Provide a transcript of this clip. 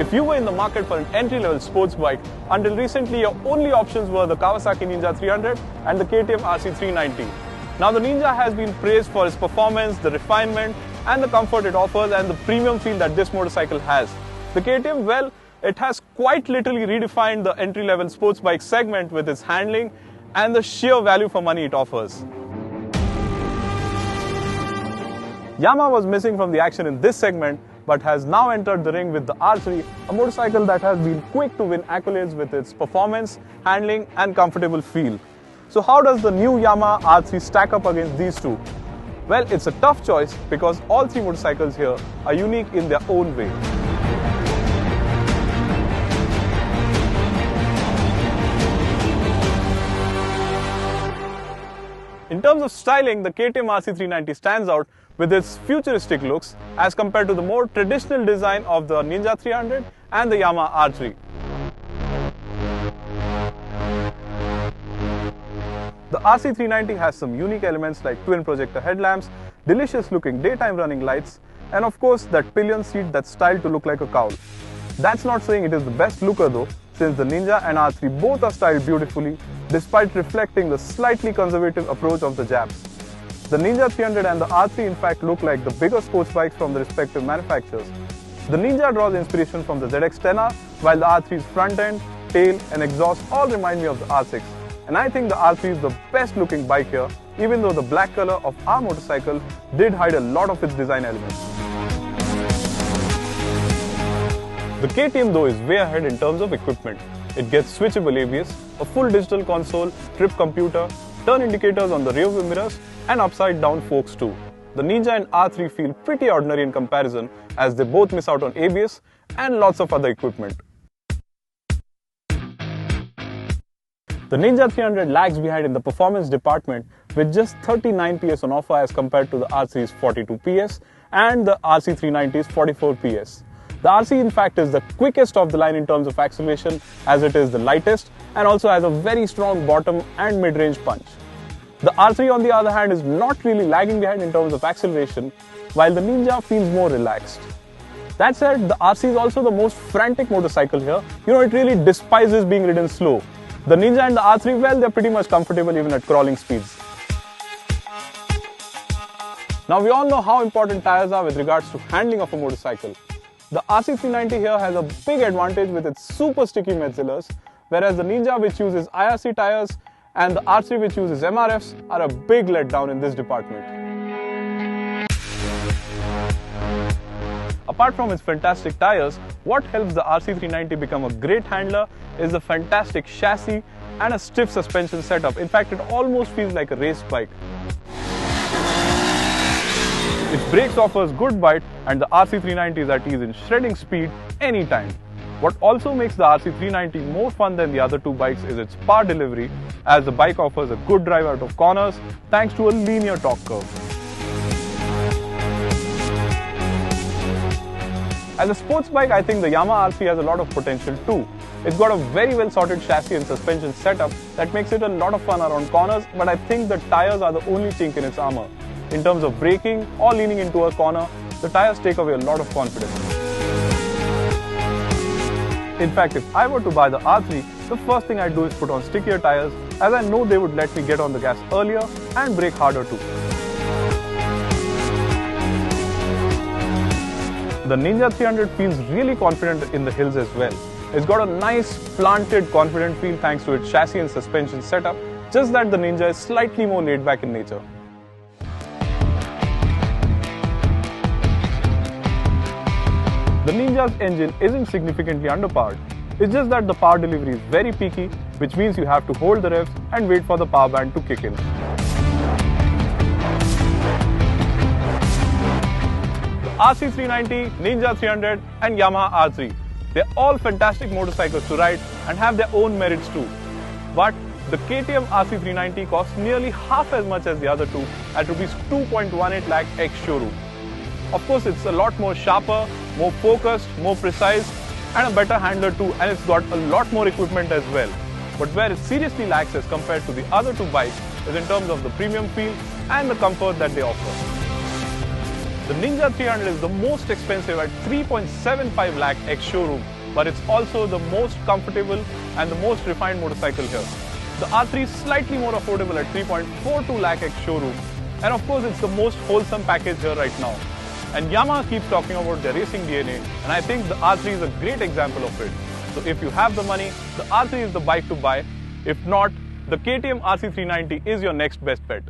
If you were in the market for an entry-level sports bike, until recently your only options were the Kawasaki Ninja 300 and the KTM RC390. Now the Ninja has been praised for its performance, the refinement and the comfort it offers and the premium feel that this motorcycle has. The KTM, well, it has quite literally redefined the entry-level sports bike segment with its handling and the sheer value for money it offers. Yamaha was missing from the action in this segment, but has now entered the ring with the R3, a motorcycle that has been quick to win accolades with its performance, handling and comfortable feel. So how does the new Yamaha R3 stack up against these two? Well, it's a tough choice because all three motorcycles here are unique in their own way. In terms of styling, the KTM RC390 stands out with its futuristic looks as compared to the more traditional design of the Ninja 300 and the Yamaha R3. The RC390 has some unique elements like twin projector headlamps, delicious looking daytime running lights, and of course that pillion seat that's styled to look like a cowl. That's not saying it is the best looker though, since the Ninja and R3 both are styled beautifully despite reflecting the slightly conservative approach of the Japs. The Ninja 300 and the R3 in fact look like the bigger sports bikes from the respective manufacturers. The Ninja draws inspiration from the ZX-10R, while the R3's front end, tail and exhaust all remind me of the R6. And I think the R3 is the best looking bike here, even though the black color of our motorcycle did hide a lot of its design elements. The KTM though is way ahead in terms of equipment. It gets switchable ABS, a full digital console, trip computer, turn indicators on the rear view mirrors and upside down forks too. The Ninja and R3 feel pretty ordinary in comparison as they both miss out on ABS and lots of other equipment. The Ninja 300 lags behind in the performance department with just 39 PS on offer as compared to the R3's 42 PS and the RC390's 44 PS. The RC in fact is the quickest of the line in terms of acceleration as it is the lightest and also has a very strong bottom and mid-range punch. The R3 on the other hand is not really lagging behind in terms of acceleration while the Ninja feels more relaxed. That said, the RC is also the most frantic motorcycle here. It really despises being ridden slow. The Ninja and the R3, well, they're pretty much comfortable even at crawling speeds. Now we all know how important tires are with regards to handling of a motorcycle. The RC390 here has a big advantage with its super sticky Metzeilers, whereas the Ninja, which uses IRC tires, and the R3, which uses MRFs, are a big letdown in this department. Apart from its fantastic tires, what helps the RC390 become a great handler is the fantastic chassis and a stiff suspension setup. In fact, it almost feels like a race bike. Its brakes offers good bite and the RC390 is at ease in shredding speed anytime. What also makes the RC390 more fun than the other two bikes is its power delivery, as the bike offers a good drive out of corners thanks to a linear torque curve. As a sports bike, I think the Yamaha R3 has a lot of potential too. It's got a very well sorted chassis and suspension setup that makes it a lot of fun around corners, but I think the tires are the only chink in its armor. In terms of braking or leaning into a corner, the tires take away a lot of confidence. In fact, if I were to buy the R3, the first thing I'd do is put on stickier tires, as I know they would let me get on the gas earlier and brake harder too. The Ninja 300 feels really confident in the hills as well. It's got a nice planted confident feel thanks to its chassis and suspension setup, just that the Ninja is slightly more laid back in nature. The Ninja's engine isn't significantly underpowered. It's just that the power delivery is very peaky, which means you have to hold the revs and wait for the power band to kick in. The RC390, Ninja 300 and Yamaha R3. They're all fantastic motorcycles to ride and have their own merits too. But the KTM RC390 costs nearly half as much as the other two at Rs 2.18 lakh ex-showroom. Of course, it's a lot more sharper, more focused, more precise and a better handler too, and it's got a lot more equipment as well. But where it seriously lacks as compared to the other two bikes is in terms of the premium feel and the comfort that they offer. The Ninja 300 is the most expensive at 3.75 lakh ex-showroom, but it's also the most comfortable and the most refined motorcycle here. The R3 is slightly more affordable at 3.42 lakh ex-showroom, and of course it's the most wholesome package here right now. And Yamaha keeps talking about their racing DNA, and I think the R3 is a great example of it. So if you have the money, the R3 is the bike to buy. If not, the KTM RC390 is your next best bet.